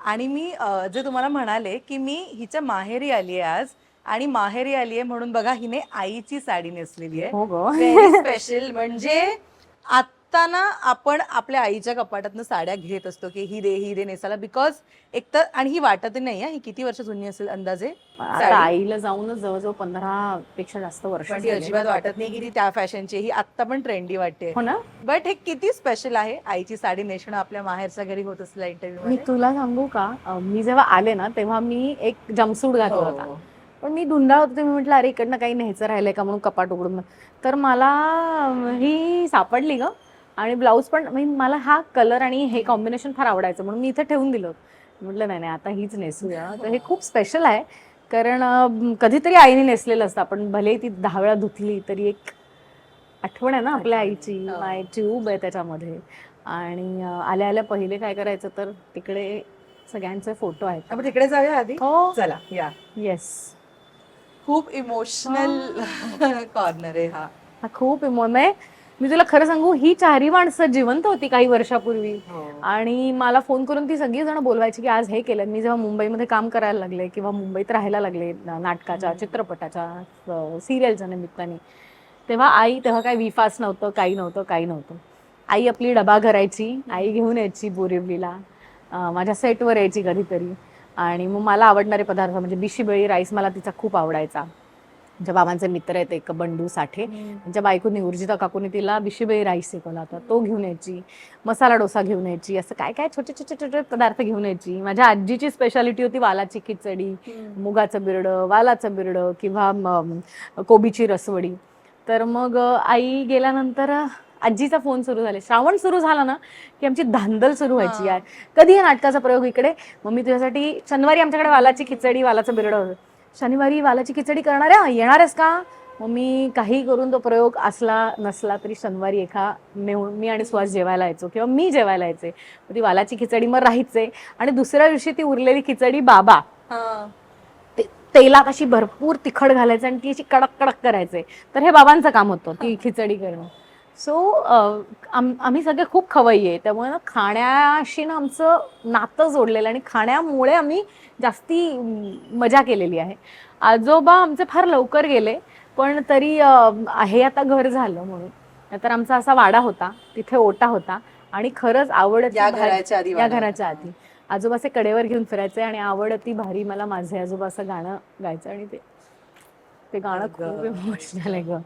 आणि मी जे तुम्हाला म्हणाले की मी हिच्या माहेरी आली आहे आज आणि माहेरी आली आहे म्हणून बघा हिने आईची साडी नेसलेली आहे. हो ग. Very special. म्हणजे आता ना आपण आपल्या आईच्या कपाटातनं साड्या घेत असतो की ही दे नेसायला बिकॉज एकतर आणि ही वाटत नाही ही किती वर्ष जुनी असेल अंदाजे आता आईला जाऊनच जवळजवळ 15 पेक्षा जास्त वर्ष पण ती अजिबात वाटत नाही की ती त्या फॅशनची. ही आत्ता पण ट्रेंडी वाटते. हो ना. बट हे किती स्पेशल आहे आईची साडी नेसणं आपल्या माहेरच्या घरी होत असलेल्या इंटरव्ह्यू. मी तुला सांगू का, मी जेव्हा आले ना तेव्हा मी एक जम्पसूट घातला होता, पण मी धुंडाळ होते. मी म्हटलं अरे इकडनं काही न्यायचं राहिलंय का म्हणून कपाट उघडून, तर मला ही सापडली ग. आणि ब्लाऊज पण मला हा कलर आणि हे कॉम्बिनेशन फार आवडायचं म्हणून मी इथे ठेवून दिलं होतं. म्हटलं नाही नाही आता हीच नेसूया. तर हे खूप स्पेशल आहे कारण कधीतरी आईने नेसलेलं असतं. आपण भले ती 10 वेळा धुतली तरी एक आठवण आहे ना आपल्या आईची. माय ट्यूब आहे त्याच्यामध्ये. आणि आल्या आल्या पहिले काय करायचं तर तिकडे सगळ्यांचे फोटो आहेत. आपण तिकडे जाऊया आधी. हो चला या. येस. खूप इमोशनल कॉर्नर आहे हा. खूप मी तुला खरं सांगू, ही 4ही माणसं जिवंत होती काही वर्षापूर्वी. आणि मला फोन करून ती सगळी जण बोलवायची की आज हे केलं. मी जेव्हा मुंबईमध्ये काम करायला लागले किंवा मुंबईत राहायला लागले नाटकाच्या, चित्रपटाच्या, सिरियलच्या निमित्ताने, तेव्हा काय विफास नव्हतं, काही नव्हतं. आई आपली डबा करायची, आई घेऊन यायची बोरिवलीला, माझ्या सेटवर यायची कधीतरी. आणि मग मला आवडणारे पदार्थ म्हणजे बिशीबेळी राईस मला तिचा खूप आवडायचा. माझ्या बाबांचे मित्र आहेत एक बंडू साठे, त्यांच्या बायकोनी उर्जिता काकूनी तिला बिशीबेळी राईस शिकवला होता, तो घेऊन यायची. मसाला डोसा घेऊन यायची. असं काय काय छोटे छोटे छोटे पदार्थ घेऊन यायची. माझ्या आजीची स्पेशालिटी होती वालाची खिचडी, मुगाचं बिरडं, वालाचं बिरडं किंवा कोबीची रसवडी. तर मग आई गेल्यानंतर आजीचा फोन सुरू झाले. श्रावण सुरू झाला ना की आमची धांदल सुरू व्हायची. यार कधी या नाटकाचा प्रयोग इकडे, मग मी तुझ्यासाठी शनिवारी आमच्याकडे वालाची खिचडी, वालाचं बिरडं होतं. शनिवारी वालाची खिचडी करणार आहे, येणार आहेस का? मग मी काही करून तो प्रयोग असला नसला तरी शनिवारी मी आणि सुहास जेवायला यायचो किंवा मी जेवायला यायचे. ती वालाची खिचडी मग राहायचे आणि दुसऱ्या दिवशी ती उरलेली खिचडी बाबा तेलात अशी भरपूर तिखट घालायचं आणि ती अशी कडक कडक करायचे. तर हे बाबांचं काम होतं ती खिचडी करणं. सो आम्ही सगळे खूप खवय्ये आहे, त्यामुळे ना खाण्याशी ना आमचं नातं जोडलेलं आणि खाण्यामुळे आम्ही जास्ती मजा केलेली आहे. आजोबा आमचे फार लवकर गेले, पण तरी आहे आता घर झालं म्हणून. तर आमचा असा वाडा होता, तिथे ओटा होता आणि खरंच आवडत या घराच्या आधी आजोबा असे कडेवर घेऊन फिरायचे आणि आवडती भारी मला माझे आजोबा असं गाणं गायचं आणि ते गाणं खूप इमोशनल आहे ग.